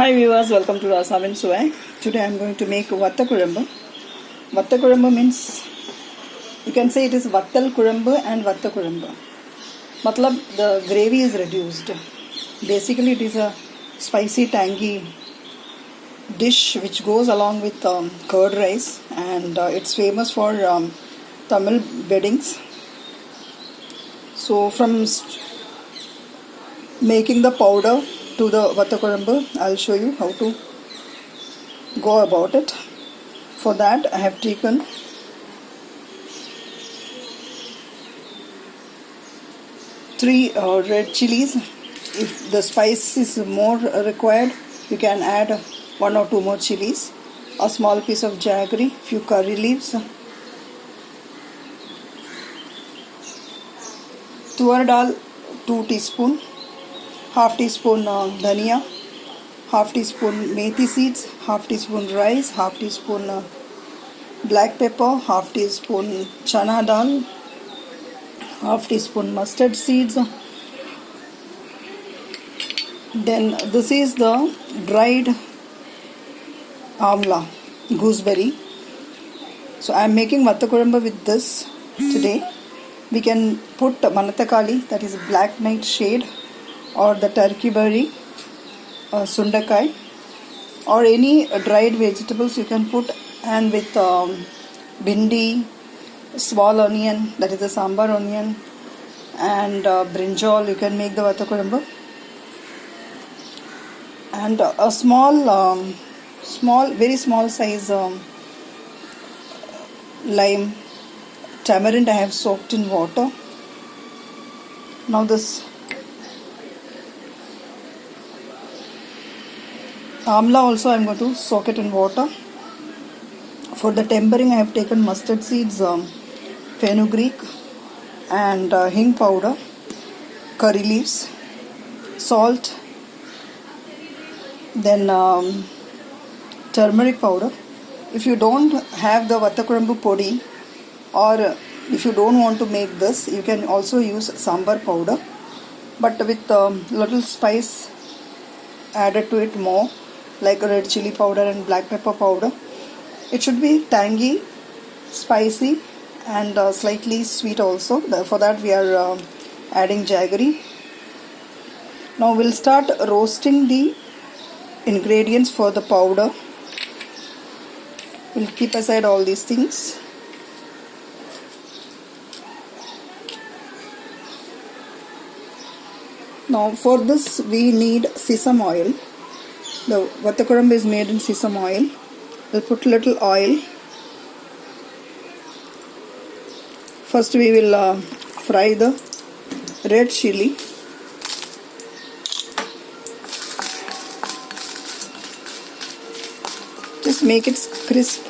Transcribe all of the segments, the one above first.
Hi viewers, welcome to Rasavinsuvai. Today I am going to make Vatha Kuzhambu. Vatha Kuzhambu means, you can say it is Vathal Kuzhambu and Vatha Kuzhambu. Matlab, the gravy is reduced. Basically it is a spicy tangy dish which goes along with curd rice, and it's famous for Tamil weddings. So from making the powder to the Vatha Kuzhambu, I'll show you how to go about it. For that I have taken three red chilies. If the spice is more required, you can add one or two more chilies. A small piece of jaggery, few curry leaves, tuvar dal 2 teaspoon, half teaspoon dhania, half teaspoon methi seeds, half teaspoon rice, half teaspoon black pepper, half teaspoon chana dal, half teaspoon mustard seeds. Then this is the dried Amla, gooseberry. So I am making Vatha Kuzhambu with this today. We can put manatakali, that is black nightshade, or the turkey berry, sundakai, or any dried vegetables you can put, and with bindi, small onion, that is the sambar onion, and brinjal, you can make the Vatha Kuzhambu. And a very small size lime, tamarind I have soaked in water. Now this Amla also I am going to soak it in water. For the tempering I have taken mustard seeds, fenugreek, and hing powder, curry leaves, salt, then turmeric powder. If you don't have the Vatha Kuzhambu podi, or if you don't want to make this, you can also use sambar powder, but with little spice added to it more, like red chili powder and black pepper powder. It should be tangy, spicy, and slightly sweet also. For that we are adding jaggery. Now we'll start roasting the ingredients for the powder. We'll keep aside all these things. Now for this we need sesame oil. The Vatha Kuzhambu is made in sesame oil. We'll put little oil. First we will fry the red chili. Just make it crisp,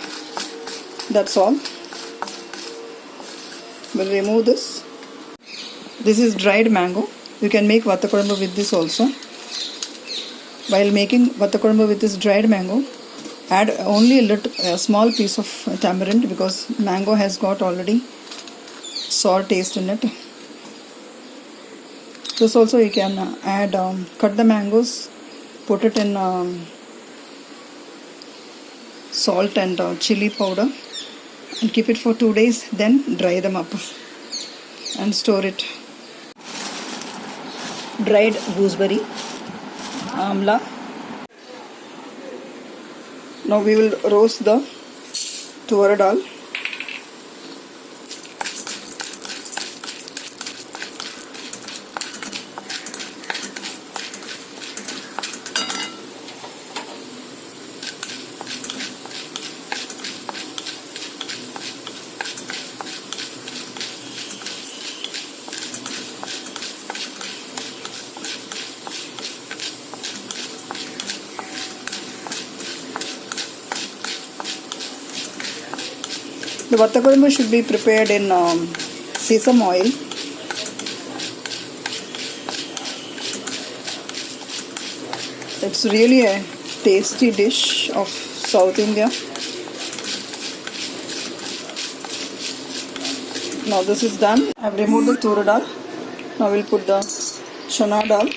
that's all. We'll remove this. This is dried mango. You can make Vatha Kuzhambu with this also. While making Vatha Kuzhambu with this dried mango, add only a small piece of tamarind, because mango has got already sour taste in it. This also you can add, cut the mangoes, put it in salt and chili powder, and keep it for 2 days, then dry them up and store it. Dried gooseberry, amla. Now we will roast the tuvar dal. The Vatha Kuzhambu should be prepared in sesame oil. It's really a tasty dish of South India. Now this is done. I have removed the tur dal. Now we'll put the chana dal.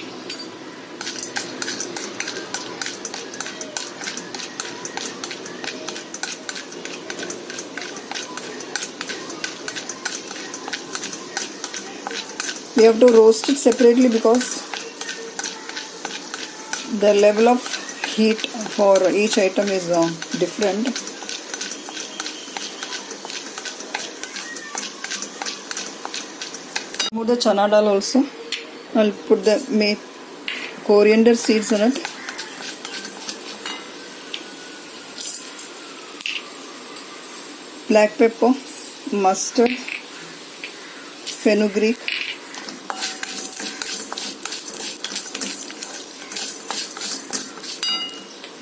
We have to roast it separately because the level of heat for each item is different. Remove the chana dal also. I'll put the coriander seeds in it. Black pepper, mustard, fenugreek,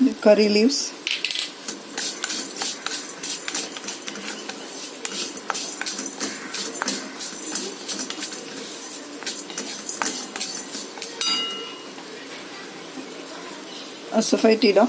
the curry leaves, asafoetida,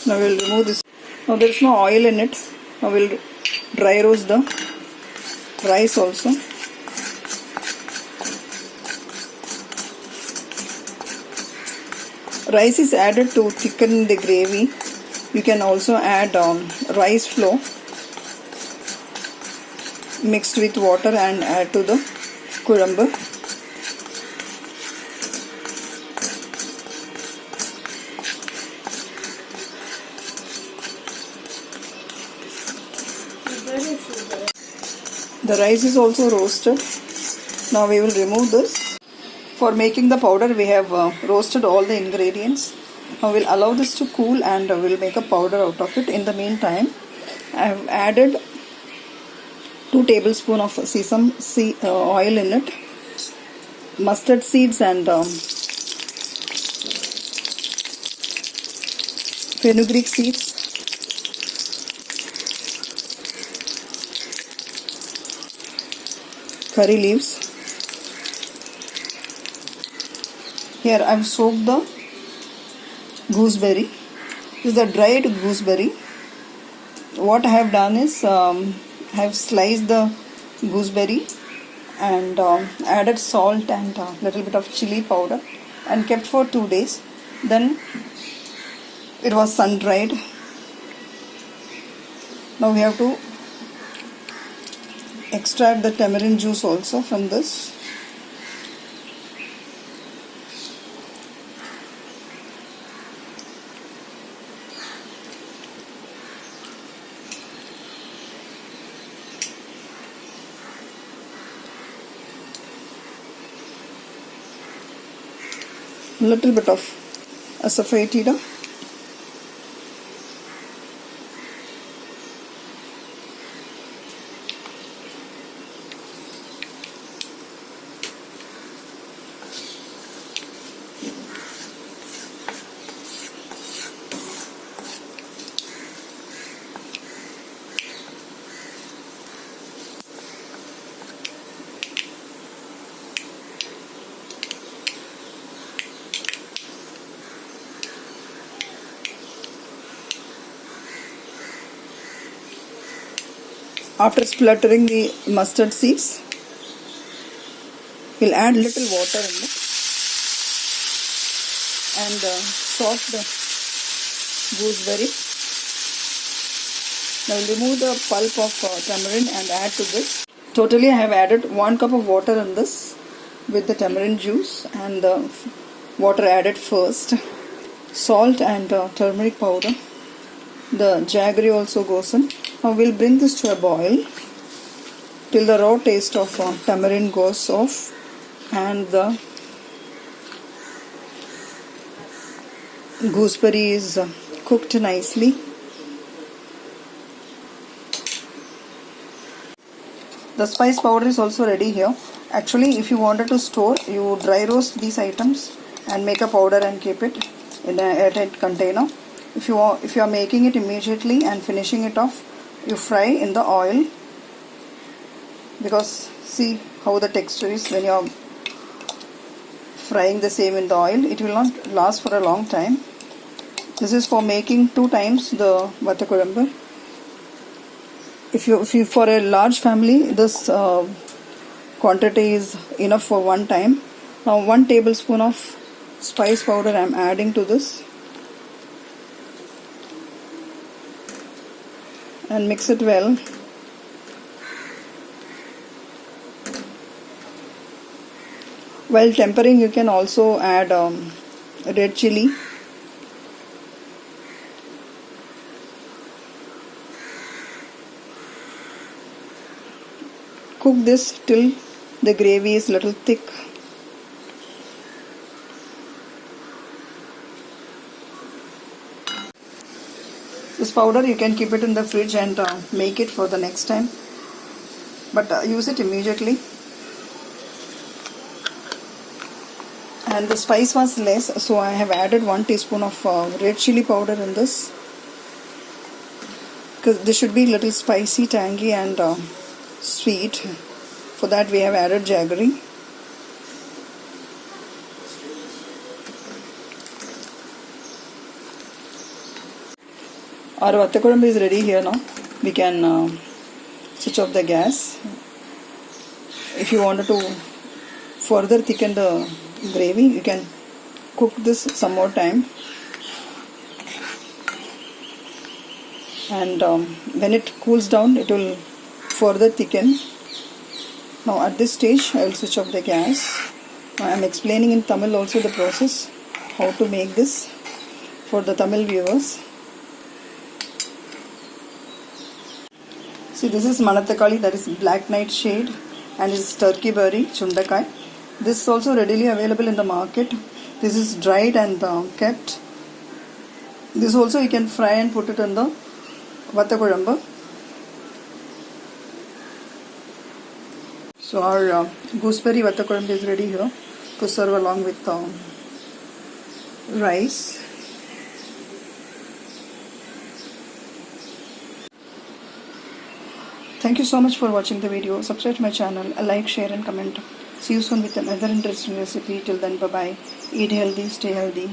Now we will remove this. Now there is no oil in it. Now we will dry roast the rice also. Rice is added to thicken the gravy. You can also add rice flour mixed with water and add to the kuzhambu. The rice is also roasted. Now we will remove this. For making the powder, we have roasted all the ingredients. Now we will allow this to cool and we will make a powder out of it. In the meantime, I have added 2 tablespoons of sesame oil in it, mustard seeds and fenugreek seeds, curry leaves. Here I have soaked the gooseberry. This is the dried gooseberry. What I have done is I have sliced the gooseberry and added salt and a little bit of chilli powder and kept for 2 days. Then it was sun dried. Now we have to extract the tamarind juice also from this. A little bit of asafoetida. After splattering the mustard seeds, we'll add little water in it and soak the gooseberry. Now we'll remove the pulp of tamarind and add to this. Totally I have added 1 cup of water in this with the tamarind juice and the water added first. Salt and turmeric powder. The jaggery also goes in. Now we'll bring this to a boil till the raw taste of tamarind goes off and the gooseberry is cooked nicely. The spice powder is also ready here. Actually, if you wanted to store, you dry roast these items and make a powder and keep it in an airtight container. If you are making it immediately and finishing it off, you fry in the oil, because see how the texture is when you are frying the same in the oil. It will not last for a long time. This is for making 2 times the Vatha Kuzhambu. If you for a large family, this quantity is enough for 1 time. Now 1 tablespoon of spice powder I am adding to this, and mix it well. While tempering, you can also add red chilli. Cook this till the gravy is little thick. This powder you can keep it in the fridge and make it for the next time, but use it immediately. And the spice was less, so I have added 1 teaspoon of red chilli powder in this, because this should be little spicy, tangy and sweet. For that we have added jaggery. Our Vatha Kuzhambu is ready here now. We can switch off the gas. If you wanted to further thicken the gravy, you can cook this some more time, and when it cools down, it will further thicken. Now at this stage, I will switch off the gas. I am explaining in Tamil also the process how to make this for the Tamil viewers. See, this is Manathakali, that is black nightshade, and this is turkey berry, chundakai. This is also readily available in the market. This is dried and kept. This also you can fry and put it in the Vatha Kuzhambu. So our gooseberry Vatha Kuzhambu is ready here to serve along with rice. Thank you so much for watching the video. Subscribe to my channel, like, share and comment. See you soon with another interesting recipe. Till then, bye bye. Eat healthy, stay healthy.